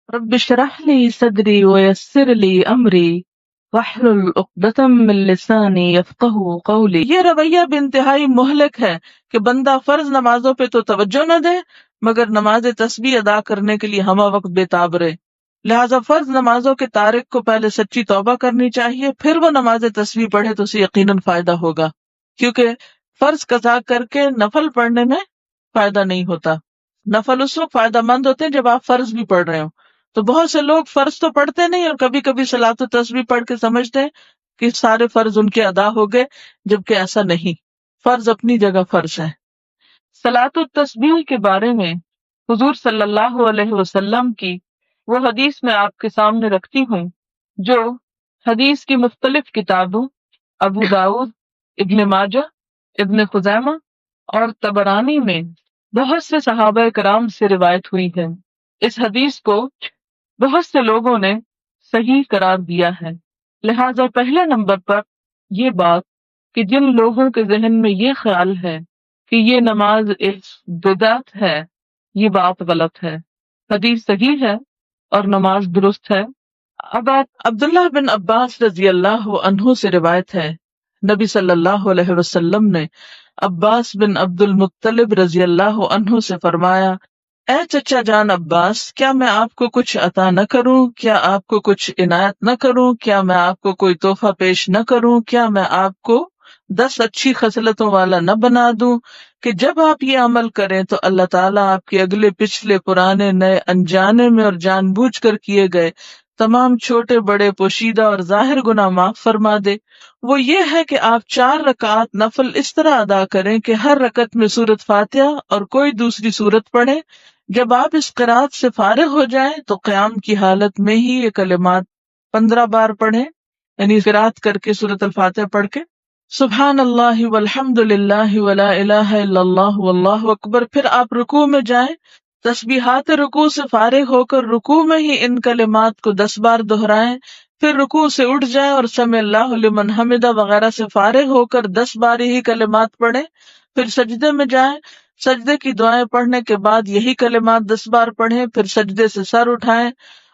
رب اشرح لي صدري ويسر لي امری واحلل عقدۃ من لسانی یفقہوا قولی۔ یہ رویہ بھی انتہائی مہلک ہے کہ بندہ فرض نمازوں پہ تو توجہ نہ دے مگر نماز تسبیح ادا کرنے کے لیے ہمہ وقت بے تاب رہے۔ لہٰذا فرض نمازوں کے تارک کو پہلے سچی توبہ کرنی چاہیے، پھر وہ نماز تسبیح پڑھے تو اسے یقیناً فائدہ ہوگا، کیونکہ فرض قضا کر کے نفل پڑھنے میں فائدہ نہیں ہوتا۔ نفل اس وقت فائدہ مند ہوتے ہیں جب آپ فرض بھی پڑھ رہے ہو۔ تو بہت سے لوگ فرض تو پڑھتے نہیں اور کبھی کبھی صلاۃ التسبیح پڑھ کے سمجھتے ہیں کہ سارے فرض ان کے ادا ہو گئے، جبکہ ایسا نہیں۔ فرض اپنی جگہ فرض ہے۔ صلاۃ التسبیح کے بارے میں حضور صلی اللہ علیہ وسلم کی وہ حدیث میں آپ کے سامنے رکھتی ہوں جو حدیث کی مختلف کتابوں ابو داؤد، ابن ماجہ، ابن خزیمہ اور طبرانی میں بہت سے صحابہ کرام سے روایت ہوئی ہے۔ اس حدیث کو بہت سے لوگوں نے صحیح قرار دیا ہے، لہذا پہلے نمبر پر یہ بات کہ جن لوگوں کے ذہن میں یہ خیال ہے کہ یہ نماز ایک بدعت ہے، یہ بات غلط ہے۔ حدیث صحیح ہے اور نماز درست ہے۔ اب عبداللہ بن عباس رضی اللہ عنہ سے روایت ہے، نبی صلی اللہ علیہ وسلم نے عباس بن عبد المطلب رضی اللہ عنہ سے فرمایا، اے چچا جان عباس، کیا میں آپ کو کچھ عطا نہ کروں؟ کیا آپ کو کچھ عنایت نہ کروں؟ کیا میں آپ کو کوئی تحفہ پیش نہ کروں؟ کیا میں آپ کو 10 اچھی خصلتوں والا نہ بنا دوں کہ جب آپ یہ عمل کریں تو اللہ تعالیٰ آپ کے اگلے پچھلے پرانے نئے انجانے میں اور جان بوجھ کر کیے گئے تمام چھوٹے بڑے پوشیدہ اور ظاہر گناہ معاف فرما دے۔ وہ یہ ہے کہ آپ 4 رکعات نفل اس طرح ادا کریں کہ ہر رکعت میں سورۃ فاتحہ اور کوئی دوسری سورت پڑھیں۔ جب آپ اس قرات سے فارغ ہو جائیں تو قیام کی حالت میں ہی یہ کلمات 15 بار پڑھیں، یعنی قرات کر کے سورۃ الفاتحہ پڑھ کے سبحان اللہ والحمد للہ ولا الہ الا اللہ واللہ اکبر۔ پھر آپ رکوع میں جائیں، تسبیحات رکوع سے فارغ ہو کر رکوع میں ہی ان کلمات کو 10 بار دہرائیں، پھر رکوع سے اٹھ جائیں اور سمع اللہ لمن حمدہ وغیرہ سے فارغ ہو کر 10 بار ہی کلمات پڑھیں، پھر سجدے میں جائیں، سجدے کی دعائیں پڑھنے کے بعد یہی کلمات 10 بار پڑھیں، پھر سجدے سے سر اٹھائیں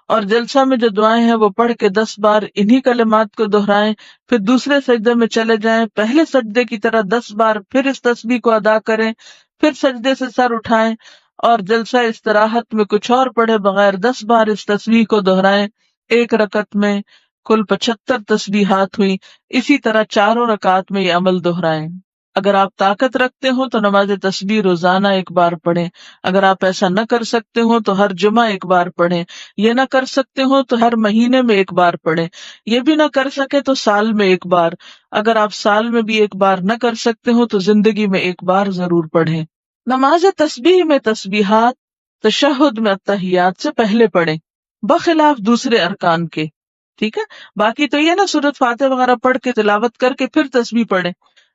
اور جلسہ میں جو دعائیں ہیں وہ پڑھ کے 10 بار انہی کلمات کو دہرائیں، پھر دوسرے سجدے میں چلے جائیں، پہلے سجدے کی طرح 10 بار پھر اس تسبیح کو ادا کریں، پھر سجدے سے سر اٹھائیں اور جلسہ استراحت میں کچھ اور پڑھے بغیر 10 بار اس تسبیح کو دہرائیں۔ ایک رکعت میں کل 75 تسبیحات ہوئی۔ اسی طرح 4 رکعات میں یہ عمل دہرائیں۔ اگر آپ طاقت رکھتے ہو تو نماز تسبیح روزانہ 1 بار پڑھیں، اگر آپ ایسا نہ کر سکتے ہو تو ہر جمعہ 1 بار پڑھیں، یہ نہ کر سکتے ہو تو ہر مہینے میں 1 بار پڑھیں، یہ بھی نہ کر سکے تو سال میں 1 بار، اگر آپ سال میں بھی 1 بار نہ کر سکتے ہو تو زندگی میں 1 بار ضرور پڑھیں۔ نماز تسبیح میں تسبیحات تشہد میں التحیات سے پہلے پڑھیں، بخلاف دوسرے ارکان کے، ٹھیک ہے؟ باقی تو یہ نا سورۃ فاتحہ وغیرہ پڑھ کے تلاوت کر کے پھر تسبیح پڑھیں،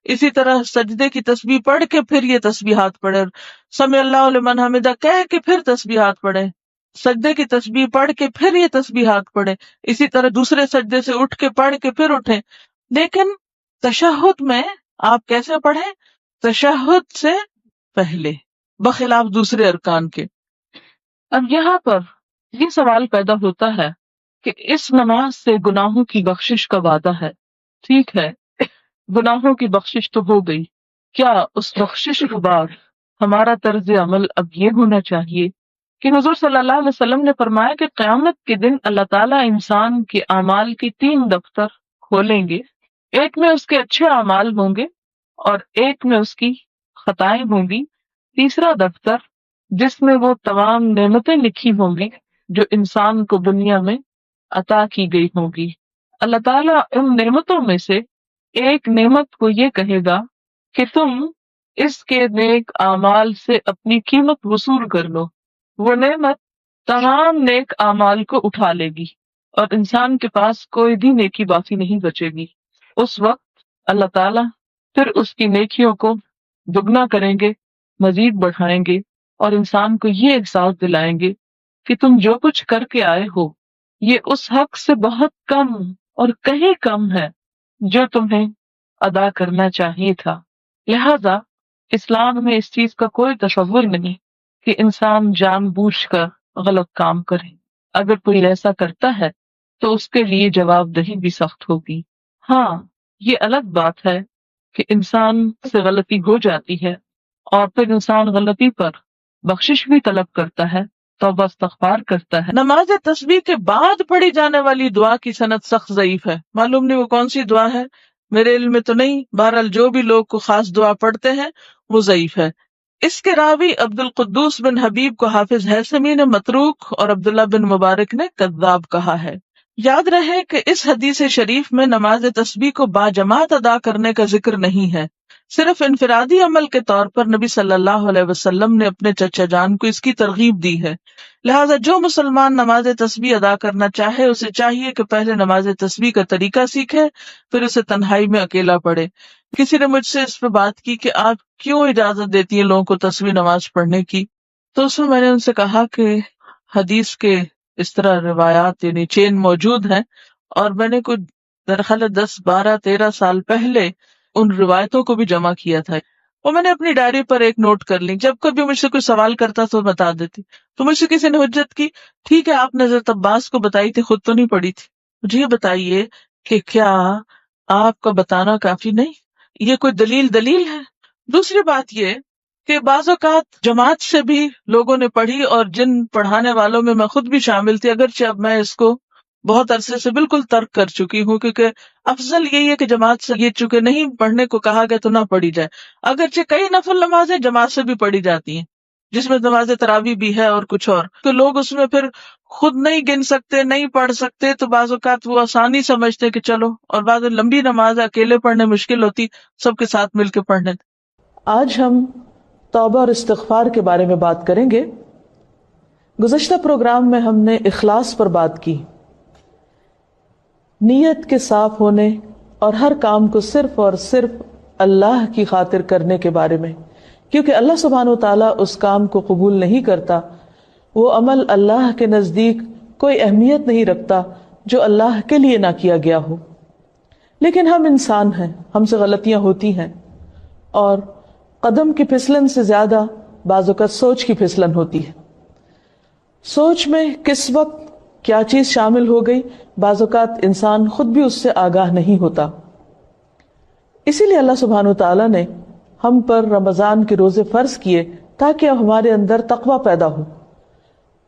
اسی طرح سجدے کی تسبیح پڑھ کے پھر یہ تسبیحات پڑھیں، سمع اللہ لمن حمدہ کہہ کے پھر تسبیحات پڑھیں، سجدے کی تسبیح پڑھ کے پھر یہ تسبیحات پڑھیں، اسی طرح دوسرے سجدے سے اٹھ کے پڑھ کے پھر اٹھیں۔ لیکن تشہد میں آپ کیسے پڑھیں؟ تشہد سے پہلے، بخلاف دوسرے ارکان کے۔ اب یہاں پر یہ سوال پیدا ہوتا ہے کہ اس نماز سے گناہوں کی بخشش کا وعدہ ہے، ٹھیک ہے، گناہوں کی بخشش تو ہو گئی، کیا اس بخشش کے بعد ہمارا طرز عمل اب یہ ہونا چاہیے کہ حضور صلی اللہ علیہ وسلم نے فرمایا کہ قیامت کے دن اللہ تعالیٰ انسان کے اعمال کے 3 دفتر کھولیں گے، ایک میں اس کے اچھے اعمال ہوں گے اور ایک میں اس کی خطائیں ہوں گی، تیسرا دفتر جس میں وہ تمام نعمتیں لکھی ہوں گی جو انسان کو دنیا میں عطا کی گئی ہوں گی۔ اللہ تعالیٰ ان نعمتوں میں سے ایک نعمت کو یہ کہے گا کہ تم اس کے نیک اعمال سے اپنی قیمت وصول کر لو، وہ نعمت تمام نیک اعمال کو اٹھا لے گی اور انسان کے پاس کوئی بھی نیکی باقی نہیں بچے گی۔ اس وقت اللہ تعالیٰ پھر اس کی نیکیوں کو دگنا کریں گے، مزید بڑھائیں گے اور انسان کو یہ احساس دلائیں گے کہ تم جو کچھ کر کے آئے ہو یہ اس حق سے بہت کم اور کہیں کم ہے جو تمہیں ادا کرنا چاہیے تھا۔ لہذا اسلام میں اس چیز کا کوئی تصور نہیں کہ انسان جان بوجھ کر غلط کام کرے۔ اگر کوئی ایسا کرتا ہے تو اس کے لیے جواب دہی بھی سخت ہوگی۔ ہاں، یہ الگ بات ہے کہ انسان سے غلطی ہو جاتی ہے اور پھر انسان غلطی پر بخشش بھی طلب کرتا ہے، توبہ استغفار کرتا ہے۔ نماز تسبیح کے بعد پڑھی جانے والی دعا کی سند سخت ضعیف ہے، معلوم نہیں وہ کون سی دعا ہے، میرے علم میں تو نہیں، بہرحال جو بھی لوگ کو خاص دعا پڑھتے ہیں وہ ضعیف ہے۔ اس کے راوی عبد القدوس بن حبیب کو حافظ ہیثمی نے متروک اور عبداللہ بن مبارک نے کذاب کہا ہے۔ یاد رہے کہ اس حدیث شریف میں نماز تسبیح کو باجماعت ادا کرنے کا ذکر نہیں ہے، صرف انفرادی عمل کے طور پر نبی صلی اللہ علیہ وسلم نے اپنے چچا جان کو اس کی ترغیب دی ہے۔ لہٰذا جو مسلمان نماز تسبیح ادا کرنا چاہے اسے چاہیے کہ پہلے نماز تسبیح کا طریقہ سیکھے، پھر اسے تنہائی میں اکیلا پڑھے۔ کسی نے مجھ سے اس پہ بات کی کہ آپ کیوں اجازت دیتی ہیں لوگوں کو تسبیح نماز پڑھنے کی، تو اس میں نے ان سے کہا کہ حدیث کے اس طرح روایات یعنی چین موجود ہیں، اور میں نے کچھ درخل 10 12 13 سال پہلے ان روایتوں کو بھی جمع کیا تھا، وہ میں نے اپنی ڈائری پر ایک نوٹ کر لی، جب کبھی مجھ سے کوئی سوال کرتا تو بتا دیتی۔ تو مجھ سے کسی نے حجت کی، ٹھیک ہے آپ نے حضرت عباس کو بتائی تھی، خود تو نہیں پڑھی تھی، مجھے یہ بتائیے کہ کیا آپ کا بتانا کافی نہیں، یہ کوئی دلیل ہے؟ دوسری بات یہ کہ بعض اوقات جماعت سے بھی لوگوں نے پڑھی، اور جن پڑھانے والوں میں خود بھی شامل تھی، اگرچہ اب میں اس کو بہت عرصے سے بالکل ترک کر چکی ہوں، کیونکہ افضل یہی ہے کہ جماعت سے یہ چونکہ نہیں پڑھنے کو کہا گیا تو نہ پڑھی جائے، اگرچہ کئی نفل نمازیں جماعت سے بھی پڑھی جاتی ہیں جس میں نماز تراویح بھی ہے اور کچھ اور، تو لوگ اس میں پھر خود نہیں گن سکتے، نہیں پڑھ سکتے، تو بعض اوقات وہ آسانی سمجھتے کہ چلو، اور بعض لمبی نماز اکیلے پڑھنے مشکل ہوتی، سب کے ساتھ مل کے پڑھنے۔ آج ہم توبہ اور استغفار کے بارے میں بات کریں گے۔ گزشتہ پروگرام میں ہم نے اخلاص پر بات کی، نیت کے صاف ہونے اور ہر کام کو صرف اور صرف اللہ کی خاطر کرنے کے بارے میں، کیونکہ اللہ سبحانہ و تعالیٰ اس کام کو قبول نہیں کرتا، وہ عمل اللہ کے نزدیک کوئی اہمیت نہیں رکھتا جو اللہ کے لیے نہ کیا گیا ہو۔ لیکن ہم انسان ہیں، ہم سے غلطیاں ہوتی ہیں، اور قدم کی پھسلن سے زیادہ بعض اوقات سوچ کی پھسلن ہوتی ہے۔ سوچ میں کس وقت کیا چیز شامل ہو گئی، بعض اوقات انسان خود بھی اس سے آگاہ نہیں ہوتا۔ اسی لیے اللہ سبحانہ و تعالیٰ نے ہم پر رمضان کے روزے فرض کیے تاکہ اب ہمارے اندر تقویٰ پیدا ہو۔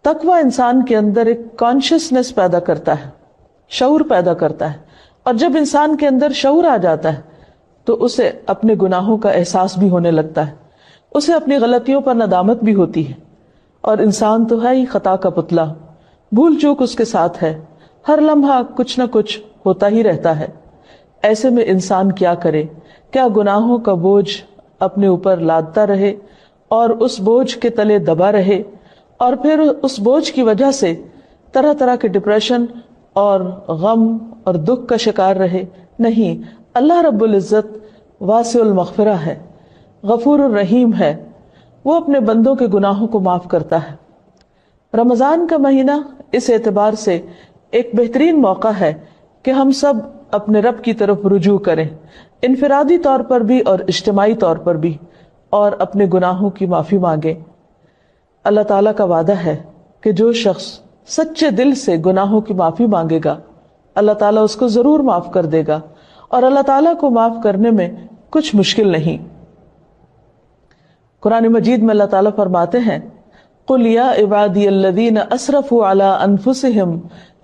تقویٰ انسان کے اندر ایک کانشیسنس پیدا کرتا ہے، شعور پیدا کرتا ہے، اور جب انسان کے اندر شعور آ جاتا ہے تو اسے اپنے گناہوں کا احساس بھی ہونے لگتا ہے، اسے اپنی غلطیوں پر ندامت بھی ہوتی ہے، اور انسان تو ہے ہی خطا کا پتلا، بھول چوک اس کے ساتھ ہے، ہر لمحہ کچھ نہ کچھ ہوتا ہی رہتا ہے۔ ایسے میں انسان کیا کرے؟ کیا گناہوں کا بوجھ اپنے اوپر لادتا رہے اور اس بوجھ کے تلے دبا رہے، اور پھر اس بوجھ کی وجہ سے طرح طرح کے ڈپریشن اور غم اور دکھ کا شکار رہے؟ نہیں، اللہ رب العزت واسع المغفرہ ہے، غفور الرحیم ہے، وہ اپنے بندوں کے گناہوں کو معاف کرتا ہے۔ رمضان کا مہینہ اس اعتبار سے ایک بہترین موقع ہے کہ ہم سب اپنے رب کی طرف رجوع کریں، انفرادی طور پر بھی اور اجتماعی طور پر بھی، اور اپنے گناہوں کی معافی مانگیں۔ اللہ تعالیٰ کا وعدہ ہے کہ جو شخص سچے دل سے گناہوں کی معافی مانگے گا، اللہ تعالیٰ اس کو ضرور معاف کر دے گا، اور اللہ تعالیٰ کو معاف کرنے میں کچھ مشکل نہیں۔ قرآن مجید میں اللہ تعالیٰ فرماتے ہیں، قُلْ يَا عِبَادِيَ الَّذِينَ أَسْرَفُوا عَلَىٰ أَنفُسِهِمْ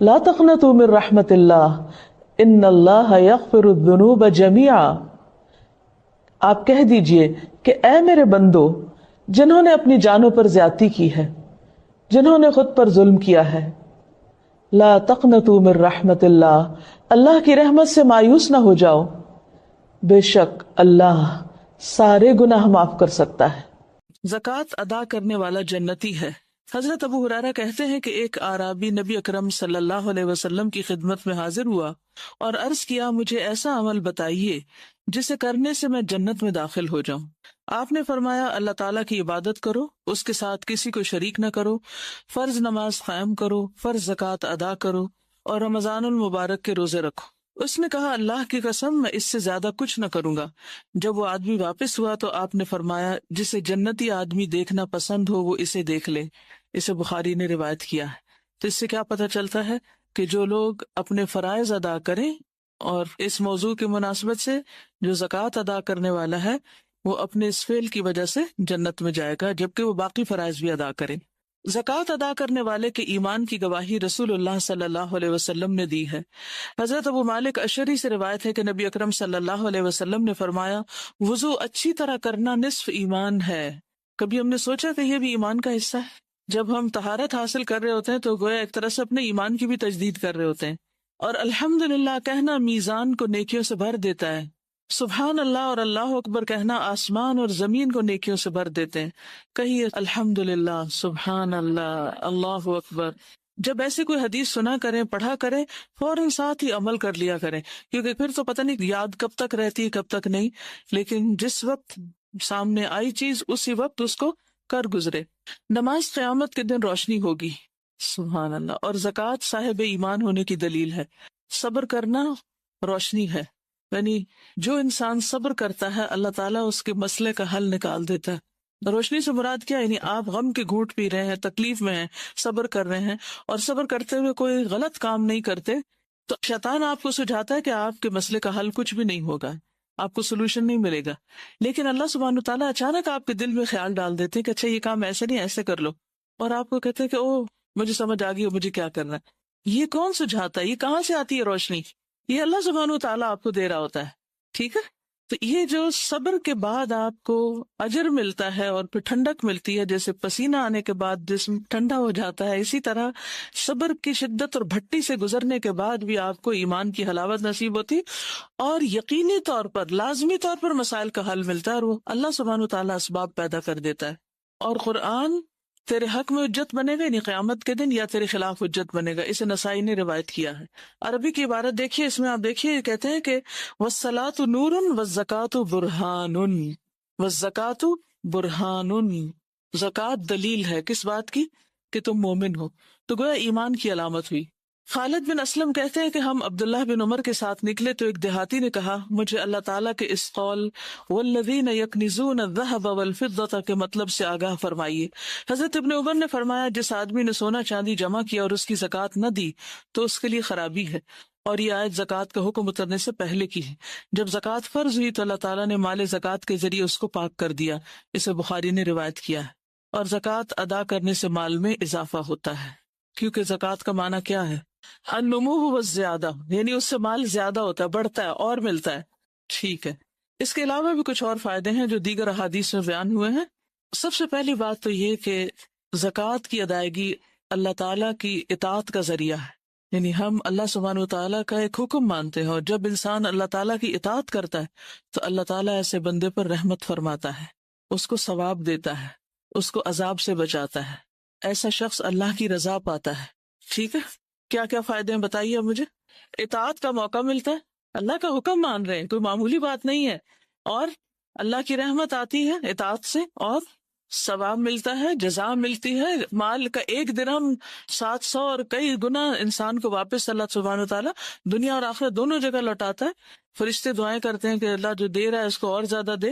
لَا تَقْنَطُوا مِن رَحْمَةِ اللَّهِ إِنَّ اللَّهَ يَغْفِرُ الذُّنُوبَ جَمِيعًا۔ آپ کہہ دیجئے کہ اے میرے بندو جنہوں نے اپنی جانوں پر زیادتی کی ہے، جنہوں نے خود پر ظلم کیا ہے، لا تقنطوا من رحمت اللہ، اللہ کی رحمت سے مایوس نہ ہو جاؤ، بے شک اللہ سارے گناہ معاف کر سکتا ہے۔ زکوٰۃ ادا کرنے والا جنتی ہے۔ حضرت ابو ہریرہ کہتے ہیں کہ ایک اعرابی نبی اکرم صلی اللہ علیہ وسلم کی خدمت میں حاضر ہوا اور عرض کیا، مجھے ایسا عمل بتائیے جسے کرنے سے میں جنت میں داخل ہو جاؤں۔ آپ نے فرمایا، اللہ تعالیٰ کی عبادت کرو، اس کے ساتھ کسی کو شریک نہ کرو، فرض نماز قائم کرو، فرض زکوٰۃ ادا کرو، اور رمضان المبارک کے روزے رکھو۔ اس نے کہا، اللہ کی قسم میں اس سے زیادہ کچھ نہ کروں گا۔ جب وہ آدمی واپس ہوا تو آپ نے فرمایا، جسے جنتی آدمی دیکھنا پسند ہو وہ اسے دیکھ لے۔ اسے بخاری نے روایت کیا ہے۔ تو اس سے کیا پتہ چلتا ہے کہ جو لوگ اپنے فرائض ادا کریں، اور اس موضوع کی مناسبت سے جو زکوٰۃ ادا کرنے والا ہے وہ اپنے اس فعل کی وجہ سے جنت میں جائے گا، جبکہ وہ باقی فرائض بھی ادا کرے۔ زکوٰۃ ادا کرنے والے کے ایمان کی گواہی رسول اللہ صلی اللہ علیہ وسلم نے دی ہے۔ حضرت ابو مالک اشعری سے روایت ہے کہ نبی اکرم صلی اللہ علیہ وسلم نے فرمایا، وضو اچھی طرح کرنا نصف ایمان ہے۔ کبھی ہم نے سوچا کہ یہ بھی ایمان کا حصہ ہے؟ جب ہم طہارت حاصل کر رہے ہوتے ہیں تو گویا ایک طرح سے اپنے ایمان کی بھی تجدید کر رہے ہوتے ہیں۔ اور الحمدللہ کہنا میزان کو نیکیوں سے بھر دیتا ہے۔ سبحان اللہ اور اللہ اکبر کہنا آسمان اور زمین کو نیکیوں سے بھر دیتے ہیں۔ کہیے الحمدللہ، سبحان اللہ، اللہ اکبر۔ جب ایسی کوئی حدیث سنا کریں، پڑھا کریں، فوراً ساتھ ہی عمل کر لیا کریں، کیونکہ پھر تو پتہ نہیں یاد کب تک رہتی ہے کب تک نہیں، لیکن جس وقت سامنے آئی چیز اسی وقت اس کو کر گزرے۔ نماز قیامت کے دن روشنی ہوگی، سبحان اللہ، اور زکوٰۃ صاحب ایمان ہونے کی دلیل ہے۔ صبر کرنا روشنی ہے، یعنی جو انسان صبر کرتا ہے اللہ تعالیٰ اس کے مسئلے کا حل نکال دیتا ہے۔ روشنی سے مراد کیا؟ یعنی آپ غم کے گھونٹ پی رہے ہیں، تکلیف میں ہیں، صبر کر رہے ہیں، اور صبر کرتے ہوئے کوئی غلط کام نہیں کرتے، تو شیطان آپ کو سجھاتا ہے کہ آپ کے مسئلے کا حل کچھ بھی نہیں ہوگا، آپ کو سولوشن نہیں ملے گا، لیکن اللہ سبحانہ تعالیٰ اچانک آپ کے دل میں خیال ڈال دیتے ہیں کہ اچھا یہ کام ایسے نہیں، ایسے کر لو، اور آپ کو کہتے ہیں کہ او مجھے سمجھ آ گئی مجھے کیا کرنا ہے۔ یہ کون سجھاتا ہے؟ یہ کہاں سے آتی ہے روشنی؟ یہ اللہ سبحانہ تعالیٰ آپ کو دے رہا ہوتا ہے، ٹھیک ہے؟ تو یہ جو صبر کے بعد آپ کو اجر ملتا ہے اور پھر ٹھنڈک ملتی ہے، جیسے پسینہ آنے کے بعد جسم ٹھنڈا ہو جاتا ہے، اسی طرح صبر کی شدت اور بھٹی سے گزرنے کے بعد بھی آپ کو ایمان کی حلاوت نصیب ہوتی، اور یقینی طور پر لازمی طور پر مسائل کا حل ملتا ہے، اور وہ اللہ سبحانہ تعالیٰ اسباب پیدا کر دیتا ہے۔ اور قرآن تیرے حق میں حجت بنے گا، یعنی قیامت کے دن، یا تیرے خلاف حجت بنے گا۔ اسے نسائی نے روایت کیا ہے۔ عربی کی عبارت دیکھیے، اس میں آپ دیکھیے یہ کہتے ہیں کہ والصلاۃ نور والزکاۃ برہان، والزکاۃ برہان، زکوٰۃ دلیل ہے کس بات کی؟ کہ تم مومن ہو، تو گویا ایمان کی علامت ہوئی۔ خالد بن اسلم کہتے ہیں کہ ہم عبداللہ بن عمر کے ساتھ نکلے تو ایک دیہاتی نے کہا، مجھے اللہ تعالیٰ کے اس قول والذین یکنزون الذھب والفضة کے مطلب سے آگاہ فرمائیے۔ حضرت ابن عمر نے فرمایا، جس آدمی نے سونا چاندی جمع کیا اور اس کی زکوٰۃ نہ دی تو اس کے لیے خرابی ہے، اور یہ آیت زکوٰۃ کا حکم اترنے سے پہلے کی ہے۔ جب زکوٰۃ فرض ہوئی تو اللہ تعالیٰ نے مال زکوٰۃ کے ذریعے اس کو پاک کر دیا، اسے بخاری نے روایت کیا ہے۔ اور زکوٰۃ ادا کرنے سے مال میں اضافہ ہوتا ہے، کیونکہ زکوٰۃ کا معنی کیا ہے؟ النمو والزیادہ، یعنی اس سے مال زیادہ ہوتا ہے، بڑھتا ہے اور ملتا ہے، ٹھیک ہے۔ اس کے علاوہ بھی کچھ اور فائدے ہیں جو دیگر احادیث میں بیان ہوئے ہیں۔ سب سے پہلی بات تو یہ کہ زکوٰۃ کی ادائیگی اللہ تعالیٰ کی اطاعت کا ذریعہ ہے، یعنی ہم اللہ سبحانہ وتعالیٰ کا ایک حکم مانتے ہیں، اور جب انسان اللہ تعالیٰ کی اطاعت کرتا ہے تو اللہ تعالیٰ ایسے بندے پر رحمت فرماتا ہے، اس کو ثواب دیتا ہے، اس کو عذاب سے بچاتا ہے، ایسا شخص اللہ کی رضا پاتا ہے، ٹھیک ہے۔ کیا کیا فائدے ہیں بتائیے اب مجھے؟ اطاعت کا موقع ملتا ہے، اللہ کا حکم مان رہے ہیں، کوئی معمولی بات نہیں ہے، اور اللہ کی رحمت آتی ہے اطاعت سے، اور ثواب ملتا ہے، جزا ملتی ہے، مال کا ایک درہم 700 اور کئی گنا انسان کو واپس اللہ سبحانہ وتعالیٰ دنیا اور آخرت دونوں جگہ لوٹاتا ہے۔ فرشتے دعائیں کرتے ہیں کہ اللہ جو دے رہا ہے اس کو اور زیادہ دے۔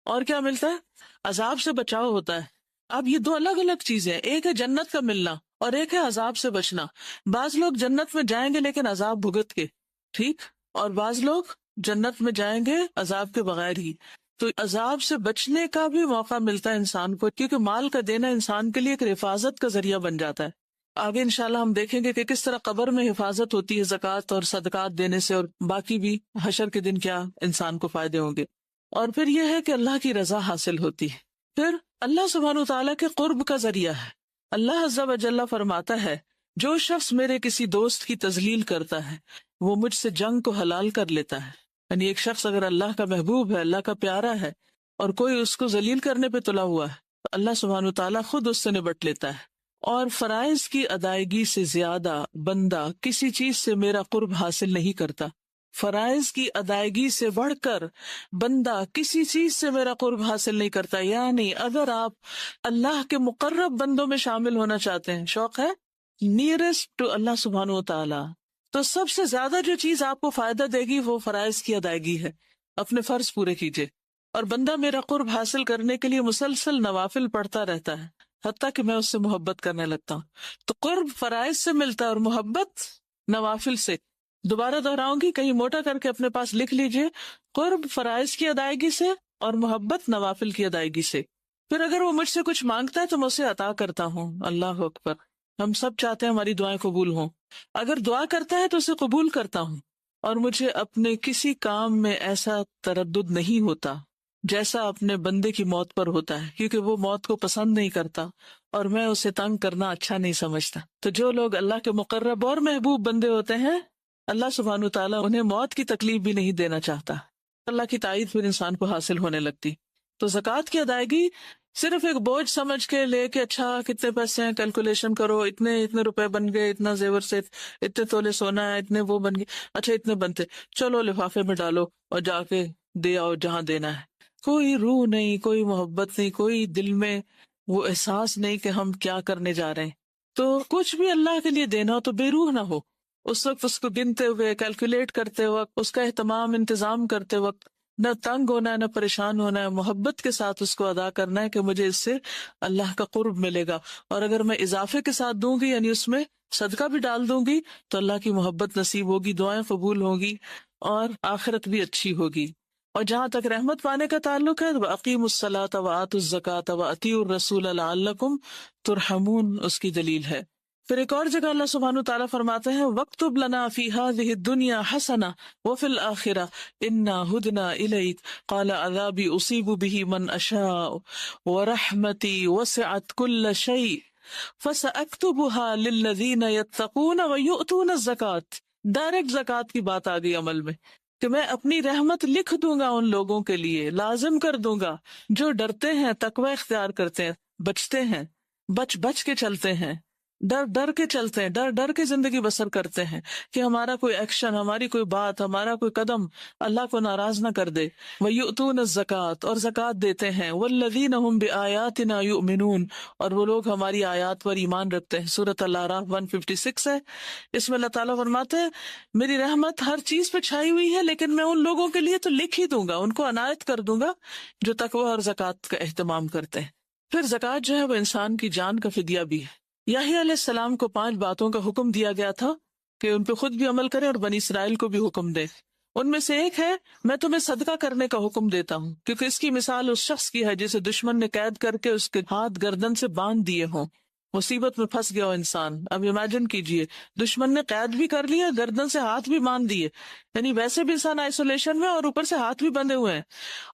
اور کیا ملتا ہے؟ عذاب سے بچاؤ ہوتا ہے۔ اب یہ دو الگ الگ چیزیں، ایک ہے جنت کا ملنا اور ایک ہے عذاب سے بچنا۔ بعض لوگ جنت میں جائیں گے لیکن عذاب بھگت کے، ٹھیک، اور بعض لوگ جنت میں جائیں گے عذاب کے بغیر ہی۔ تو عذاب سے بچنے کا بھی موقع ملتا ہے انسان کو، کیونکہ مال کا دینا انسان کے لیے ایک حفاظت کا ذریعہ بن جاتا ہے۔ آگے انشاءاللہ ہم دیکھیں گے کہ کس طرح قبر میں حفاظت ہوتی ہے زکوٰۃ اور صدقات دینے سے، اور باقی بھی حشر کے دن کیا انسان کو فائدے ہوں گے۔ اور پھر یہ ہے کہ اللہ کی رضا حاصل ہوتی ہے، پھر اللہ سبحانہ وتعالیٰ کے قرب کا ذریعہ ہے۔ اللہ عز و جل فرماتا ہے، جو شخص میرے کسی دوست کی تذلیل کرتا ہے وہ مجھ سے جنگ کو حلال کر لیتا ہے۔ یعنی ایک شخص اگر اللہ کا محبوب ہے، اللہ کا پیارا ہے، اور کوئی اس کو ذلیل کرنے پہ تلا ہوا ہے تو اللہ سبحانہ وتعالیٰ خود اس سے نبٹ لیتا ہے۔ اور فرائض کی ادائیگی سے زیادہ بندہ کسی چیز سے میرا قرب حاصل نہیں کرتا۔ فرائض کی ادائیگی سے بڑھ کر بندہ کسی چیز سے میرا قرب حاصل نہیں کرتا۔ یعنی اگر آپ اللہ کے مقرب بندوں میں شامل ہونا چاہتے ہیں، شوق ہے نیئرسٹ ٹو اللہ سبحانہ وتعالی، تو سب سے زیادہ جو چیز آپ کو فائدہ دے گی وہ فرائض کی ادائیگی ہے۔ اپنے فرض پورے کیجئے، اور بندہ میرا قرب حاصل کرنے کے لیے مسلسل نوافل پڑھتا رہتا ہے، حتیٰ کہ میں اس سے محبت کرنے لگتا ہوں. تو قرب فرائض سے ملتا ہے اور محبت نوافل سے. دوبارہ دہراؤں گی, کہیں موٹا کر کے اپنے پاس لکھ لیجئے, قرب فرائض کی ادائیگی سے اور محبت نوافل کی ادائیگی سے. پھر اگر وہ مجھ سے کچھ مانگتا ہے تو میں اسے عطا کرتا ہوں. اللہ اکبر. ہم سب چاہتے ہیں ہماری دعائیں قبول ہوں. اگر دعا کرتا ہے تو اسے قبول کرتا ہوں. اور مجھے اپنے کسی کام میں ایسا تردد نہیں ہوتا جیسا اپنے بندے کی موت پر ہوتا ہے, کیونکہ وہ موت کو پسند نہیں کرتا اور میں اسے تنگ کرنا اچھا نہیں سمجھتا. تو جو لوگ اللہ کے مقرب اور محبوب بندے ہوتے ہیں, اللہ سبحانہ وتعالیٰ انہیں موت کی تکلیف بھی نہیں دینا چاہتا. اللہ کی تائید پھر انسان کو حاصل ہونے لگتی. تو زکوٰۃ کی ادائیگی صرف ایک بوجھ سمجھ کے لے کے, اچھا کتنے پیسے ہیں کیلکولیشن کرو, اتنے روپے بن گئے, اتنا زیور سے اتنے تولے سونا ہے, اتنے وہ بن گئے, اچھا اتنے بنتے, چلو لفافے میں ڈالو اور جا کے دے آؤ جہاں دینا ہے. کوئی روح نہیں, کوئی محبت نہیں, کوئی دل میں وہ احساس نہیں کہ ہم کیا کرنے جا رہے ہیں. تو کچھ بھی اللہ کے لیے دینا ہو تو بے روح نہ ہو. اس وقت اس کو گنتے ہوئے, کیلکولیٹ کرتے وقت, اس کا اہتمام انتظام کرتے وقت نہ تنگ ہونا ہے نہ پریشان ہونا ہے, محبت کے ساتھ اس کو ادا کرنا ہے کہ مجھے اس سے اللہ کا قرب ملے گا. اور اگر میں اضافے کے ساتھ دوں گی, یعنی اس میں صدقہ بھی ڈال دوں گی, تو اللہ کی محبت نصیب ہوگی, دعائیں قبول ہوگی اور آخرت بھی اچھی ہوگی. اور جہاں تک رحمت پانے کا تعلق ہے, وَأَقِيمُوا الصَّلَاةَ وَآتُوا الزَّكَاةَ وَأَطِيعُوا الرَّسُولَ لَعَلَّكُمْ تُرْحَمُونَ, اس کی دلیل ہے. پھر ایک اور جگہ اللہ سبحانہ وتعالیٰ فرماتے ہیں, وَاكْتُبْ لَنَا فِي هَذِهِ الدُّنْيَا حَسَنَةً وَفِي الْآخِرَةِ إِنَّا هُدْنَا إِلَيْكَ قَالَ عَذَابِي أُصِيبُ بِهِ مَنْ أَشَاءُ وَرَحْمَتِي وَسِعَتْ كُلَّ شَيْءٍ فَسَأَكْتُبُهَا لِلَّذِينَ يَتَّقُونَ وَيُؤْتُونَ الزَّكَاةَ. ڈائریکٹ زکوٰۃ کی بات آ گئی عمل میں, کہ میں اپنی رحمت لکھ دوں گا ان لوگوں کے لیے, لازم کر دوں گا جو ڈرتے ہیں, تقوی اختیار کرتے ہیں, بچتے ہیں, بچ کے چلتے ہیں, ڈر کے چلتے ہیں, ڈر کے زندگی بسر کرتے ہیں کہ ہمارا کوئی ایکشن, ہماری کوئی بات, ہمارا کوئی قدم اللہ کو ناراض نہ کر دے. وَيُؤْتُونَ الزَّكَاةَ, اور زکوٰۃ دیتے ہیں. وَالَّذِينَ هُمْ بِآيَاتِنَا يُؤْمِنُونَ, اور وہ لوگ ہماری آیات پر ایمان رکھتے ہیں. سورۃ الاعراف 156 ہے. اس میں اللہ تعالیٰ فرماتے ہیں میری رحمت ہر چیز پہ چھائی ہوئی ہے, لیکن میں ان لوگوں کے لیے تو لکھ ہی دوں گا, ان کو عنایت کر دوں گا جو تقوی اور زکوٰۃ کا اہتمام کرتے ہیں. پھر زکوٰۃ جو ہے وہ انسان کی جان کا فدیہ بھی ہے. یحییٰ علیہ السلام کو 5 باتوں کا حکم دیا گیا تھا کہ ان پہ خود بھی عمل کریں اور بنی اسرائیل کو بھی حکم دے. ان میں سے ایک ہے, میں تمہیں صدقہ کرنے کا حکم دیتا ہوں, کیونکہ اس کی مثال اس شخص کی ہے جسے دشمن نے قید کر کے اس کے ہاتھ گردن سے باندھ دیے ہوں, مصیبت میں پھنس گیا ہو انسان. اب امیجن کیجئے, دشمن نے قید بھی کر لیا, گردن سے ہاتھ بھی باندھ دیے, یعنی ویسے بھی انسان آئسولیشن میں اور اوپر سے ہاتھ بھی بندھے ہوئے ہیں,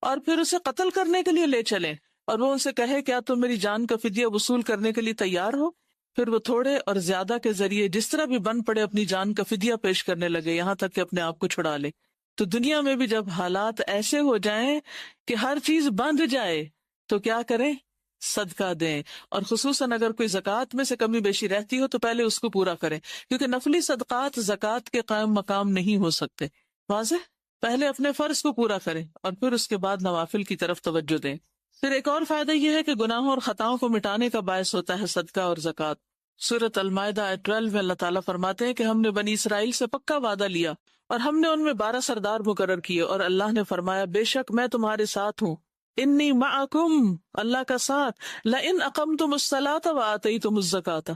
اور پھر اسے قتل کرنے کے لیے لے چلیں, اور وہ ان سے کہے کیا تم میری جان کا فدیہ وصول کرنے کے لیے تیار ہو؟ پھر وہ تھوڑے اور زیادہ کے ذریعے جس طرح بھی بن پڑے اپنی جان کا فدیہ پیش کرنے لگے, یہاں تک کہ اپنے آپ کو چھڑا لے. تو دنیا میں بھی جب حالات ایسے ہو جائیں کہ ہر چیز بند جائے تو کیا کریں؟ صدقہ دیں, اور خصوصاً اگر کوئی زکوٰۃ میں سے کمی بیشی رہتی ہو تو پہلے اس کو پورا کریں, کیونکہ نفلی صدقات زکوٰۃ کے قائم مقام نہیں ہو سکتے. واضح؟ پہلے اپنے فرض کو پورا کریں اور پھر اس کے بعد نوافل کی طرف توجہ دیں. پھر ایک اور فائدہ یہ ہے کہ گناہوں اور خطاؤں کو مٹانے کا باعث ہوتا ہے صدقہ اور زکوٰۃ. سورۃ المائدہ 12 میں اللہ تعالیٰ فرماتے ہیں کہ ہم نے بنی اسرائیل سے پکا وعدہ لیا اور ہم نے ان میں 12 سردار مقرر کیے, اور اللہ نے فرمایا بے شک میں تمہارے ساتھ ہوں, انی معکم, اللہ کا ساتھ, لئن اقمتم الصلاۃ وآتیتم الزکاۃ,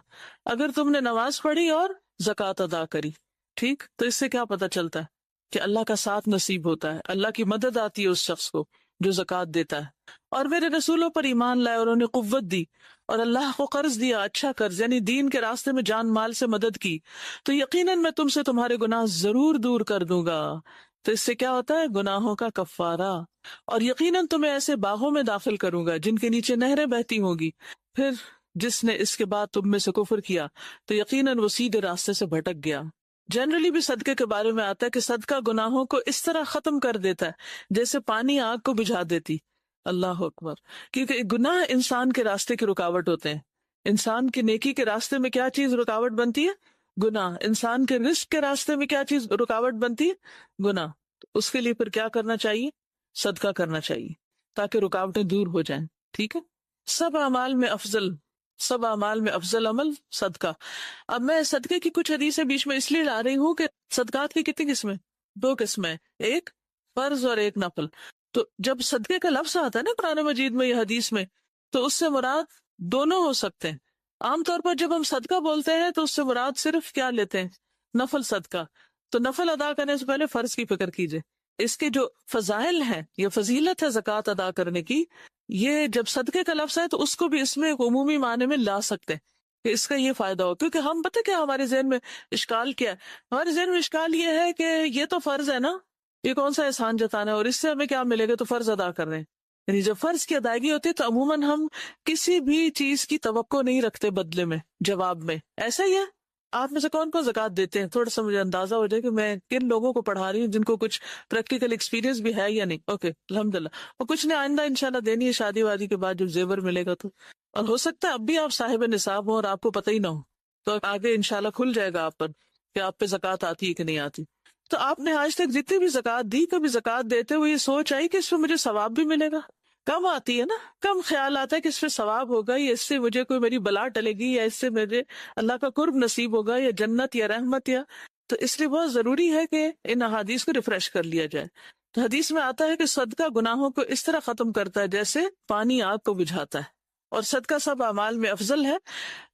اگر تم نے نماز پڑھی اور زکوٰۃ ادا کری. ٹھیک, تو اس سے کیا پتہ چلتا ہے کہ اللہ کا ساتھ نصیب ہوتا ہے, اللہ کی مدد آتی ہے اس شخص کو جو زکوٰۃ دیتا ہے. اور میرے رسولوں پر ایمان لائے اور انہیں قوت دی اور اللہ کو قرض دیا, اچھا قرض, یعنی دین کے راستے میں جان مال سے مدد کی, تو یقیناً میں تم سے تمہارے گناہ ضرور دور کر دوں گا. تو اس سے کیا ہوتا ہے؟ گناہوں کا کفارہ. اور یقیناً تمہیں ایسے باغوں میں داخل کروں گا جن کے نیچے نہریں بہتی ہوں گی. پھر جس نے اس کے بعد تم میں سے کفر کیا تو یقیناً وہ سیدھے راستے سے بھٹک گیا. جنرلی بھی صدقے کے بارے میں آتا ہے کہ صدقہ گناہوں کو اس طرح ختم کر دیتا ہے جیسے پانی آگ کو بجھا دیتی. اللہ اکبر. کیونکہ گناہ انسان کے راستے کی رکاوٹ ہوتے ہیں. انسان کی نیکی کے راستے میں کیا چیز رکاوٹ بنتی ہے؟ گناہ. انسان کے رزق کے راستے میں کیا چیز رکاوٹ بنتی ہے؟ گناہ. تو اس کے لیے پھر کیا کرنا چاہیے؟ صدقہ کرنا چاہیے تاکہ رکاوٹیں دور ہو جائیں. ٹھیک ہے. سب اعمال میں افضل عمل صدقہ. اب میں صدقے کی کچھ حدیثیں بیچ میں اس لیے لا رہی ہوں کہ صدقات کی کتنی قسمیں؟ 2 قسمیں, ایک فرض اور ایک نفل. تو جب صدقے کا لفظ آتا ہے نا قرآن مجید میں یا حدیث میں, تو اس سے مراد دونوں ہو سکتے ہیں. عام طور پر جب ہم صدقہ بولتے ہیں تو اس سے مراد صرف کیا لیتے ہیں؟ نفل صدقہ. تو نفل ادا کرنے سے پہلے فرض کی فکر کیجئے. اس کے جو فضائل ہیں یا فضیلت ہے زکوٰۃ ادا کرنے کی، یہ جب صدقے کا لفظ ہے تو اس کو بھی اس میں ایک عمومی معنی میں لا سکتے ہیں کہ اس کا یہ فائدہ ہو. کیونکہ ہم پتہ کیا ہمارے ذہن میں اشکال کیا ہے؟ ہمارے ذہن میں اشکال یہ ہے کہ یہ تو فرض ہے نا، یہ کون سا احسان جتانا ہے اور اس سے ہمیں کیا ملے گا، تو فرض ادا کر رہے ہیں. یعنی جب فرض کی ادائیگی ہوتی ہے تو عموماً ہم کسی بھی چیز کی توقع نہیں رکھتے بدلے میں، جواب میں. ایسا ہی ہے. آپ میں سے کون کون زکوٰۃ دیتے ہیں؟ تھوڑا سا مجھے اندازہ ہو جائے کہ میں کن لوگوں کو پڑھا رہی ہوں جن کو کچھ پریکٹیکل ایکسپیرینس بھی ہے یا نہیں. اوکے الحمدللہ. اور کچھ نے آئندہ انشاءاللہ دینی ہے شادی وادی کے بعد جب زیور ملے گا تو. اور ہو سکتا ہے اب بھی آپ صاحب نصاب ہوں اور آپ کو پتہ ہی نہ ہو، تو آگے انشاءاللہ کھل جائے گا آپ پر کہ آپ پہ زکوٰۃ آتی ہے کہ نہیں آتی. تو آپ نے آج تک جتنی بھی زکوٰۃ دی، کبھی زکوٰۃ دیتے ہوئے یہ سوچ آئی کہ اس پہ مجھے ثواب بھی ملے گا؟ کم آتی ہے نا، کم خیال آتا ہے کہ اس پہ ثواب ہوگا یا اس سے مجھے کوئی میری بلا ٹلے گی یا اس سے مجھے اللہ کا قرب نصیب ہوگا یا جنت یا رحمت یا. تو اس لیے بہت ضروری ہے کہ ان احادیث کو ریفریش کر لیا جائے. تو حدیث میں آتا ہے کہ صدقہ گناہوں کو اس طرح ختم کرتا ہے جیسے پانی آگ کو بجھاتا ہے، اور صدقہ سب اعمال میں افضل ہے.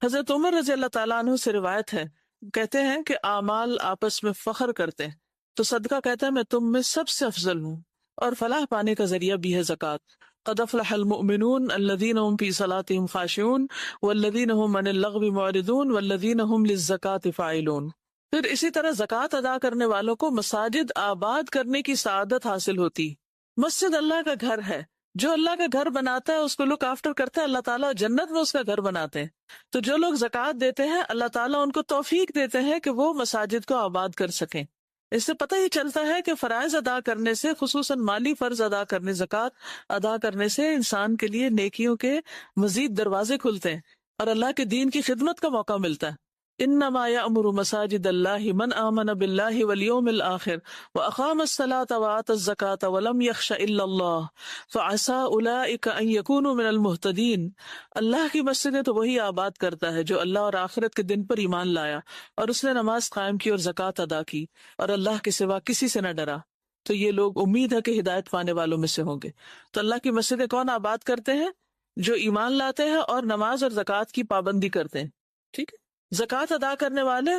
حضرت عمر رضی اللہ تعالیٰ عنہ سے روایت ہے، کہتے ہیں کہ اعمال آپس میں فخر کرتے ہیں، تو صدقہ کہتا ہے میں تم میں سب سے افضل ہوں، اور فلاح پانے کا ذریعہ بھی ہے زکوٰۃ. قد افلح المؤمنون الذین هم فی صلاتهم خاشعون والذین هم عن اللغو معرضون والذین هم للزکاۃ فاعلون. پھر اسی طرح زکوٰۃ ادا کرنے والوں کو مساجد آباد کرنے کی سعادت حاصل ہوتی. مسجد اللہ کا گھر ہے، جو اللہ کا گھر بناتا ہے اس کو لک آفٹر کرتا ہے اللہ تعالیٰ، جنت میں اس کا گھر بناتے ہیں. تو جو لوگ زکوٰۃ دیتے ہیں اللہ تعالیٰ ان کو توفیق دیتے ہیں کہ وہ مساجد کو آباد کر سکیں. اس سے پتہ ہی چلتا ہے کہ فرائض ادا کرنے سے، خصوصاً مالی فرض ادا کرنے، زکوٰۃ ادا کرنے سے انسان کے لیے نیکیوں کے مزید دروازے کھلتے ہیں اور اللہ کے دین کی خدمت کا موقع ملتا ہے. انما یأمر مساجد اللہ من آمن باللہ والیوم الآخر واقام الصلاۃ وآتى الزکاۃ ولم یخش الا اللہ فعسى اولئک ان یکونوا من المہتدین. اللہ کی مسجدیں تو وہی آباد کرتا ہے جو اللہ اور آخرت کے دن پر ایمان لایا اور اس نے نماز قائم کی اور زکوٰۃ ادا کی اور اللہ کے سوا کسی سے نہ ڈرا، تو یہ لوگ امید ہے کہ ہدایت پانے والوں میں سے ہوں گے. تو اللہ کی مسجدیں کون آباد کرتے ہیں؟ جو ایمان لاتے ہیں اور نماز اور زکوٰۃ کی پابندی کرتے ہیں. ٹھیک ہے. زکوٰۃ ادا کرنے والے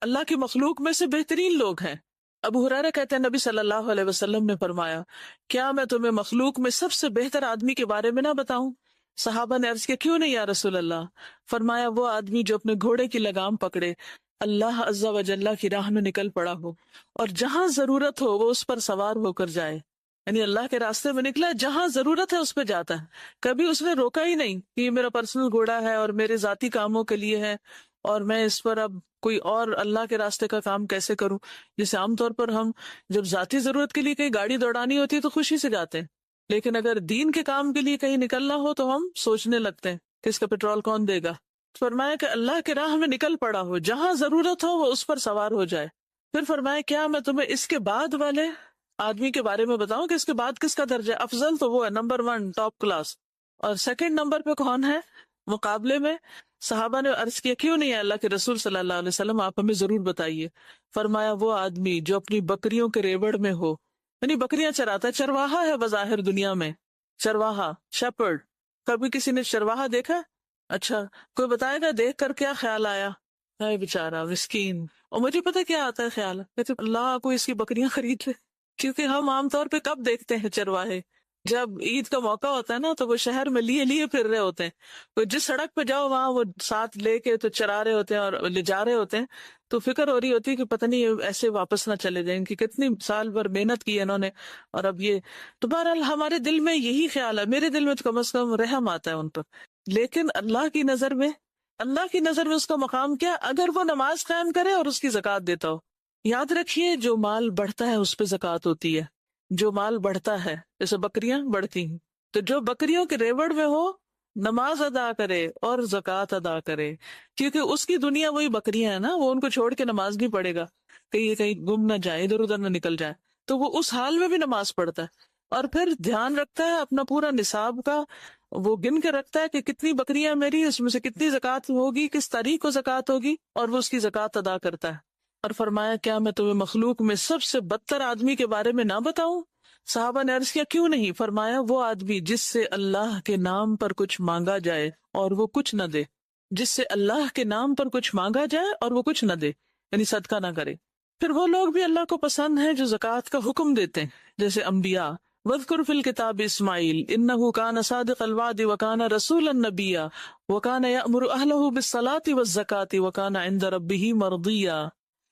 اللہ کی مخلوق میں سے بہترین لوگ ہیں. ابو ہریرہ کہتے ہیں نبی صلی اللہ علیہ وسلم نے فرمایا، کیا میں تمہیں مخلوق میں سب سے بہتر آدمی کے بارے میں نہ بتاؤں؟ صحابہ نے عرض کیا کیوں نہیں یا رسول اللہ؟ فرمایا وہ آدمی جو اپنے گھوڑے کی لگام پکڑے اللہ عز و جل کی راہ میں نکل پڑا ہو اور جہاں ضرورت ہو وہ اس پر سوار ہو کر جائے. یعنی اللہ کے راستے میں نکلا، جہاں ضرورت ہے اس پہ جاتا ہے. کبھی اس نے روکا ہی نہیں کہ یہ میرا پرسنل گھوڑا ہے اور میرے ذاتی کاموں کے لیے ہے اور میں اس پر اب کوئی اور اللہ کے راستے کا کام کیسے کروں. جیسے عام طور پر ہم جب ذاتی ضرورت کے لیے کہیں گاڑی دوڑانی ہوتی ہے تو خوشی سے جاتے ہیں، لیکن اگر دین کے کام کے لیے کہیں نکلنا ہو تو ہم سوچنے لگتے ہیں کہ اس کا پیٹرول کون دے گا. فرمایا کہ اللہ کے راہ میں نکل پڑا ہو، جہاں ضرورت ہو وہ اس پر سوار ہو جائے. پھر فرمایا کیا میں تمہیں اس کے بعد والے آدمی کے بارے میں بتاؤں کہ اس کے بعد کس کا درجہ افضل؟ تو وہ ہے نمبر 1 ٹاپ کلاس. اور سیکنڈ نمبر پہ کون ہے مقابلے میں؟ صحابہ نے عرض کیا کیوں نہیں ہے اللہ کے رسول صلی اللہ علیہ وسلم، آپ ہمیں ضرور بتائیے. فرمایا وہ آدمی جو اپنی بکریوں کے ریوڑ میں ہو، یعنی بکریاں چراتا ہے، چرواہا ہے بظاہر دنیا میں، چرواہا شیپرڈ. کبھی کسی نے چرواہا دیکھا؟ اچھا کوئی بتائے گا دیکھ کر کیا خیال آیا؟ ہے بیچارہ مسکین. اور مجھے پتہ کیا آتا ہے خیال، کہتے اللہ کو اس کی بکریاں خرید لے. کیونکہ ہم عام طور پہ کب دیکھتے ہیں چرواہے؟ جب عید کا موقع ہوتا ہے نا تو وہ شہر میں لیے پھر رہے ہوتے ہیں. کوئی جس سڑک پہ جاؤ وہاں وہ ساتھ لے کے تو چرا رہے ہوتے ہیں اور لے جا رہے ہوتے ہیں. تو فکر ہو رہی ہوتی ہے کہ پتہ نہیں ایسے واپس نہ چلے جائیں، کہ کتنی سال بھر محنت کی ہے انہوں نے اور اب یہ. تو بہرحال ہمارے دل میں یہی خیال ہے، میرے دل میں تو کم از کم رحم آتا ہے ان پر. لیکن اللہ کی نظر میں اس کا مقام کیا؟ اگر وہ نماز قائم کرے اور اس کی زکوٰۃ دیتا ہو. یاد رکھیے جو مال بڑھتا ہے اس پہ زکوٰۃ ہوتی ہے. جو مال بڑھتا ہے جیسے بکریاں بڑھتی ہیں، تو جو بکریوں کے ریوڑ میں ہو نماز ادا کرے اور زکوٰۃ ادا کرے، کیونکہ اس کی دنیا وہی بکریاں ہیں نا، وہ ان کو چھوڑ کے نماز نہیں پڑھے گا کہ یہ کہیں گم نہ جائے، ادھر ادھر نہ نکل جائے. تو وہ اس حال میں بھی نماز پڑھتا ہے اور پھر دھیان رکھتا ہے اپنا پورا نصاب کا، وہ گن کے رکھتا ہے کہ کتنی بکریاں میری، اس میں سے کتنی زکوٰۃ ہوگی، کس تاریخ کو زکوٰۃ ہوگی، اور وہ اس کی زکوٰۃ ادا کرتا ہے. اور فرمایا کیا میں تمہیں مخلوق میں سب سے بدتر آدمی کے بارے میں نہ بتاؤں؟ صحابہ نے عرض کیا کیوں نہیں؟ فرمایا وہ آدمی جس سے اللہ کے نام پر کچھ مانگا جائے اور وہ کچھ نہ دے، جس سے اللہ کے نام پر کچھ مانگا جائے اور وہ کچھ نہ دے، یعنی صدقہ نہ کرے۔ پھر وہ لوگ بھی اللہ کو پسند ہیں جو زکوٰۃ کا حکم دیتے ہیں، جیسے انبیاء، وَاذْكُرْ فِي الْكِتَابِ إِسْمَاعِيلَ إِنَّهُ كَانَ صَادِقَ الْوَعْدِ وَكَانَ رَسُولًا نَبِيًّا وَكَانَ يَأْمُرُ أَهْلَهُ بِالصَّلَاةِ وَالزَّكَاةِ وَكَانَ عِندَ رَبِّهِ مَرْضِيًّا۔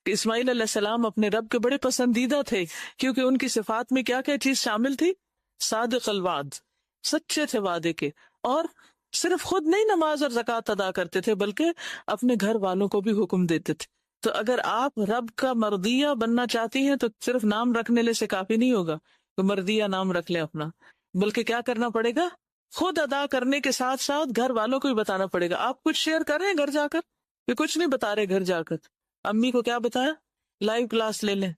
کہ اسماعیل علیہ السلام اپنے رب کے بڑے پسندیدہ تھے، کیونکہ ان کی صفات میں کیا کیا چیز شامل تھی؟ صادق الوعد، سچے تھے وعدے کے، اور صرف خود نہیں نماز اور زکوٰۃ ادا کرتے تھے بلکہ اپنے گھر والوں کو بھی حکم دیتے تھے۔ تو اگر آپ رب کا مرضیہ بننا چاہتی ہیں تو صرف نام رکھنے سے کافی نہیں ہوگا تو مرضیہ نام رکھ لیں اپنا، بلکہ کیا کرنا پڑے گا؟ خود ادا کرنے کے ساتھ ساتھ گھر والوں کو بھی بتانا پڑے گا۔ آپ کچھ شیئر کر رہے ہیں گھر جا کر کہ کچھ نہیں بتا رہے؟ گھر جا کر امی کو کیا بتایا؟ لائیو کلاس لے لیں۔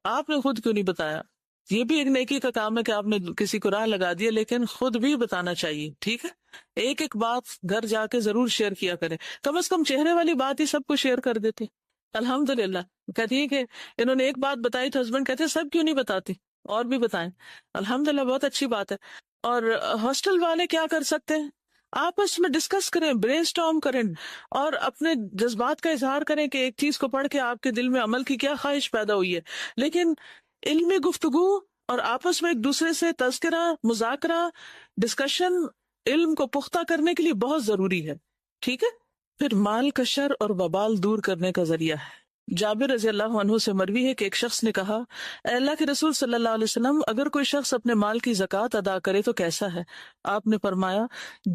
آپ نے خود کیوں نہیں بتایا؟ یہ بھی ایک نیکی کا کام ہے کہ آپ نے کسی کو راہ لگا دیا، لیکن خود بھی بتانا چاہیے، ٹھیک ہے؟ ایک ایک بات گھر جا کے ضرور شیئر کیا کریں، کم از کم چہرے والی بات ہی سب کو شیئر کر دیتے۔ الحمدللہ کہتی ہے کہ انہوں نے ایک بات بتائی تو ہسبینڈ کہتے ہیں سب کیوں نہیں بتاتی، اور بھی بتائیں۔ الحمدللہ بہت اچھی بات ہے۔ اور ہاسٹل والے کیا کر سکتے ہیں؟ آپس میں ڈسکس کریں، برین اسٹارم کریں، اور اپنے جذبات کا اظہار کریں کہ ایک چیز کو پڑھ کے آپ کے دل میں عمل کی کیا خواہش پیدا ہوئی ہے۔ لیکن علمی گفتگو اور آپس میں ایک دوسرے سے تذکرہ، مذاکرہ، ڈسکشن علم کو پختہ کرنے کے لیے بہت ضروری ہے، ٹھیک ہے؟ پھر مال کا شر اور وبال دور کرنے کا ذریعہ ہے۔ جابر رضی اللہ عنہ سے مروی ہے کہ ایک شخص نے کہا، اے اللہ کے رسول صلی اللہ علیہ وسلم، اگر کوئی شخص اپنے مال کی زکوٰۃ ادا کرے تو کیسا ہے؟ آپ نے فرمایا،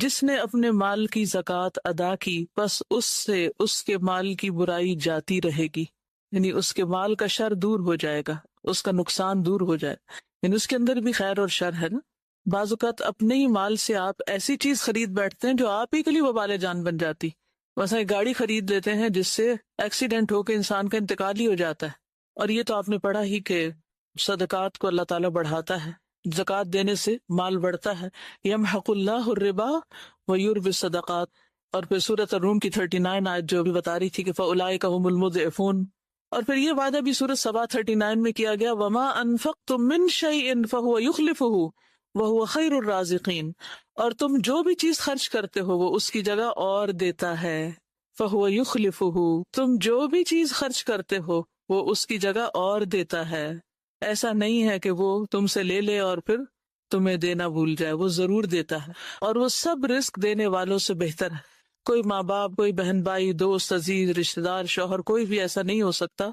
جس نے اپنے مال کی زکوٰۃ ادا کی بس اس سے اس کے مال کی برائی جاتی رہے گی، یعنی اس کے مال کا شر دور ہو جائے گا، اس کا نقصان دور ہو جائے، یعنی اس کے اندر بھی خیر اور شر ہے نا۔ بعض اوقات اپنے ہی مال سے آپ ایسی چیز خرید بیٹھتے ہیں جو آپ ہی کے لیے وبال جان بن جاتی۔ مثلا ایک گاڑی خرید لیتے ہیں جس سے ایکسیڈنٹ ہو کے انسان کا انتقال ہی ہو جاتا ہے، اور یہ تو آپ نے پڑھا ہی کہ صدقات کو اللہ تعالیٰ بڑھاتا ہے، زکوٰۃ دینے سے مال بڑھتا ہے۔ یمحق اللہ الربا ویربی الصدقات۔ اور پھر سورۃ الروم کی 39 آیت جو بھی بتا رہی تھی کہ فاولئک هم المضعفون۔ اور پھر یہ وعدہ بھی سورۃ سبا 39 میں کیا گیا، وما انفقتم من شیء فهو یخلفہ وَهُوَ خَيْرُ الرَّازِقِينَ۔ اور تم جو بھی چیز خرچ کرتے ہو وہ اس کی جگہ اور دیتا ہے، فَهُوَ يُخْلِفُهُ، تم جو بھی چیز خرچ کرتے ہو وہ اس کی جگہ اور دیتا ہے۔ ایسا نہیں ہے کہ وہ تم سے لے لے اور پھر تمہیں دینا بھول جائے، وہ ضرور دیتا ہے، اور وہ سب رزق دینے والوں سے بہتر ہے۔ کوئی ماں باپ، کوئی بہن بھائی، دوست، عزیز، رشتہ دار، شوہر، کوئی بھی ایسا نہیں ہو سکتا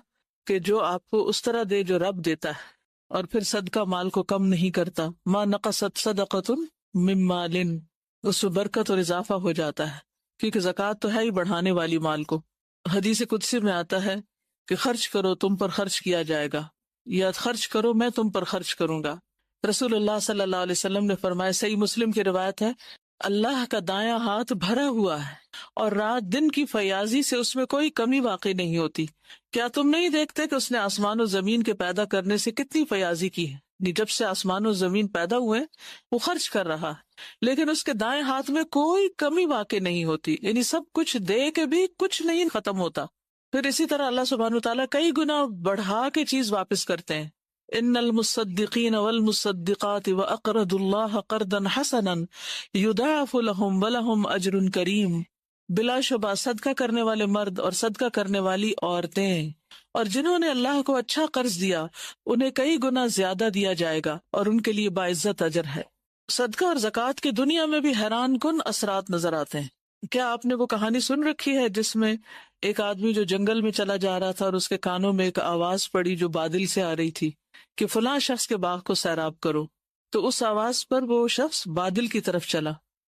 کہ جو آپ کو اس طرح دے جو رب دیتا ہے۔ اور پھر صدقہ مال کو کم نہیں کرتا، ما نقصت صدقۃ من مال، اس میں برکت اور اضافہ ہو جاتا ہے، کیونکہ زکوٰۃ تو ہے ہی بڑھانے والی مال کو۔ حدیث قدسی میں آتا ہے کہ خرچ کرو تم پر خرچ کیا جائے گا، یا خرچ کرو میں تم پر خرچ کروں گا۔ رسول اللہ صلی اللہ علیہ وسلم نے فرمایا، صحیح مسلم کی روایت ہے، اللہ کا دایاں ہاتھ بھرا ہوا ہے اور رات دن کی فیاضی سے اس میں کوئی کمی واقع نہیں ہوتی۔ کیا تم نہیں دیکھتے کہ اس نے آسمان و زمین کے پیدا کرنے سے کتنی فیاضی کی ہے؟ جب سے آسمان و زمین پیدا ہوئے وہ خرچ کر رہا ہے، لیکن اس کے دائیں ہاتھ میں کوئی کمی واقع نہیں ہوتی، یعنی سب کچھ دے کے بھی کچھ نہیں ختم ہوتا۔ پھر اسی طرح اللہ سبحانہ وتعالیٰ کئی گنا بڑھا کے چیز واپس کرتے ہیں۔ ان المصدقین والمصدقات واقرضوا اللہ قرضا حسنا یضاعف لهم ولهم اجر کریم۔ بلا شبہ صدقہ کرنے والے مرد اور صدقہ کرنے والی عورتیں اور جنہوں نے اللہ کو اچھا قرض دیا انہیں کئی گنا زیادہ دیا جائے گا اور ان کے لیے باعزت اجر ہے۔ صدقہ اور زکوٰۃ کی دنیا میں بھی حیران کن اثرات نظر آتے ہیں۔ کیا آپ نے وہ کہانی سن رکھی ہے جس میں ایک آدمی جو جنگل میں چلا جا رہا تھا اور اس کے کانوں میں ایک آواز پڑی جو بادل سے آ رہی تھی کہ فلاں شخص کے باغ کو سیراب کرو، تو اس آواز پر وہ شخص بادل کی طرف چلا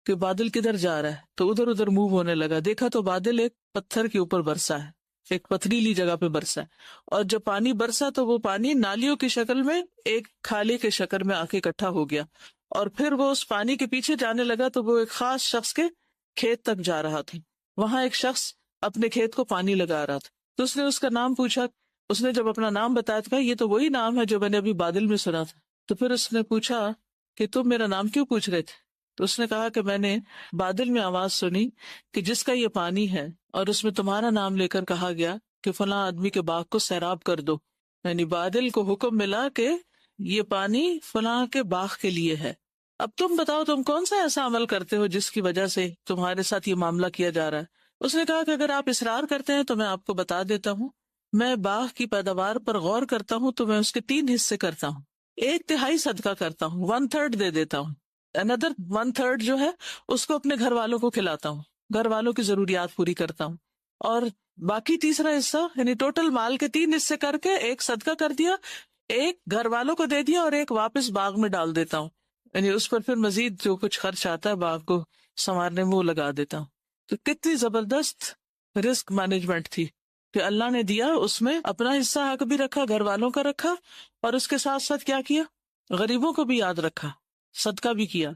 کہ بادل کدھر جا رہا ہے، تو ادھر ادھر موو ہونے لگا، دیکھا تو بادل ایک پتھر کے اوپر برسا ہے، ایک پتھریلی جگہ پہ برسا ہے، اور جب پانی برسا تو وہ پانی نالیوں کی شکل میں ایک کھالے کے شکل میں آ کے اکٹھا ہو گیا، اور پھر وہ اس پانی کے پیچھے جانے لگا تو وہ ایک خاص شخص کے کھیت تک جا رہا تھا۔ وہاں ایک شخص اپنے کھیت کو پانی لگا رہا تھا، تو اس نے اس کا نام پوچھا۔ اس نے جب اپنا نام بتایا تو کہا یہ تو وہی نام ہے جو میں نے ابھی بادل میں سنا تھا۔ تو پھر اس نے پوچھا کہ تم میرا نام کیوں پوچھ رہے تھے؟ تو اس نے کہا کہ میں نے بادل میں آواز سنی کہ جس کا یہ پانی ہے اور اس میں تمہارا نام لے کر کہا گیا کہ فلاں آدمی کے باغ کو سیراب کر دو، یعنی بادل کو حکم ملا کہ یہ پانی فلاں کے باغ کے لیے ہے، اب تم بتاؤ تم کون سا ایسا عمل کرتے ہو جس کی وجہ سے تمہارے ساتھ یہ معاملہ کیا جا رہا ہے؟ اس نے کہا کہ اگر آپ اصرار کرتے ہیں تو میں آپ کو بتا دیتا ہوں، میں باغ کی پیداوار پر غور کرتا ہوں تو میں اس کے 3 حصے کرتا ہوں، 1/3 صدقہ کرتا ہوں، 1/3 دے دیتا ہوں، اندر 1/3 جو ہے اس کو اپنے گھر والوں کو کھلاتا ہوں، گھر والوں کی ضروریات پوری کرتا ہوں، اور باقی تیسرا حصہ یعنی ٹوٹل مال کے 3 حصے کر کے 1 صدقہ کر دیا، 1 گھر والوں کو دے دیا اور 1 واپس باغ میں ڈال دیتا ہوں، یعنی اس پر پھر مزید جو کچھ خرچ آتا ہے باغ کو سنوارنے میں وہ لگا دیتا ہوں۔ تو کتنی زبردست رسک مینجمنٹ تھی کہ اللہ نے دیا، اس میں اپنا حصہ حق بھی رکھا، گھر والوں کا رکھا، اور اس کے ساتھ ساتھ کیا کیا، غریبوں کو بھی یاد رکھا، صدقہ بھی کیا،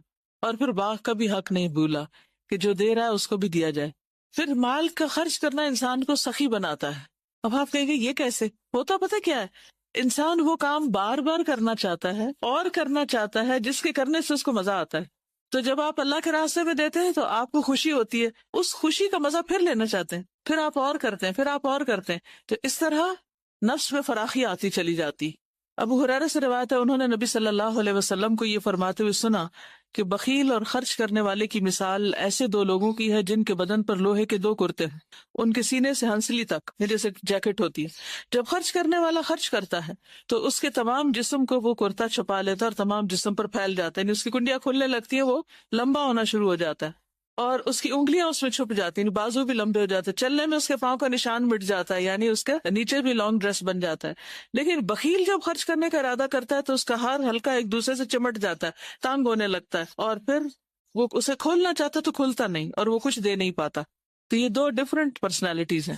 اور پھر باغ کا بھی حق نہیں بھولا کہ جو دے رہا ہے اس کو بھی دیا جائے۔ پھر مال کا خرچ کرنا انسان کو سخی بناتا ہے۔ اب آپ کہیں گے یہ کیسے ہوتا؟ پتہ کیا ہے، انسان وہ کام بار بار کرنا چاہتا ہے اور کرنا چاہتا ہے جس کے کرنے سے اس کو مزہ آتا ہے۔ تو جب آپ اللہ کے راستے میں دیتے ہیں تو آپ کو خوشی ہوتی ہے، اس خوشی کا مزہ پھر لینا چاہتے ہیں، پھر آپ اور کرتے ہیں، پھر آپ اور کرتے ہیں، تو اس طرح نفس میں فراخی آتی چلی جاتی۔ ابو ہریرہ سے روایت ہے، انہوں نے نبی صلی اللہ علیہ وسلم کو یہ فرماتے ہوئے سنا کہ بخیل اور خرچ کرنے والے کی مثال ایسے 2 لوگوں کی ہے جن کے بدن پر لوہے کے 2 کرتے ہیں، ان کے سینے سے ہنسلی تک جیسے جیکٹ ہوتی ہے۔ جب خرچ کرنے والا خرچ کرتا ہے تو اس کے تمام جسم کو وہ کرتا چھپا لیتا ہے اور تمام جسم پر پھیل جاتا ہے، یعنی اس کی کنڈیاں کھلنے لگتی ہیں، وہ لمبا ہونا شروع ہو جاتا ہے، اور اس کی انگلیاں اس میں چھپ جاتی ہیں، بازو بھی لمبے ہو جاتے ہیں، چلنے میں اس کے پاؤں کا نشان مٹ جاتا ہے، یعنی اس کے نیچے بھی لانگ ڈریس بن جاتا ہے۔ لیکن بخیل جب خرچ کرنے کا ارادہ کرتا ہے تو اس کا ہر ہلکا ایک دوسرے سے چمٹ جاتا ہے، تانگ ہونے لگتا ہے، اور پھر وہ اسے کھولنا چاہتا تو کھلتا نہیں اور وہ کچھ دے نہیں پاتا۔ تو یہ 2 ڈفرنٹ پرسنالٹیز ہیں۔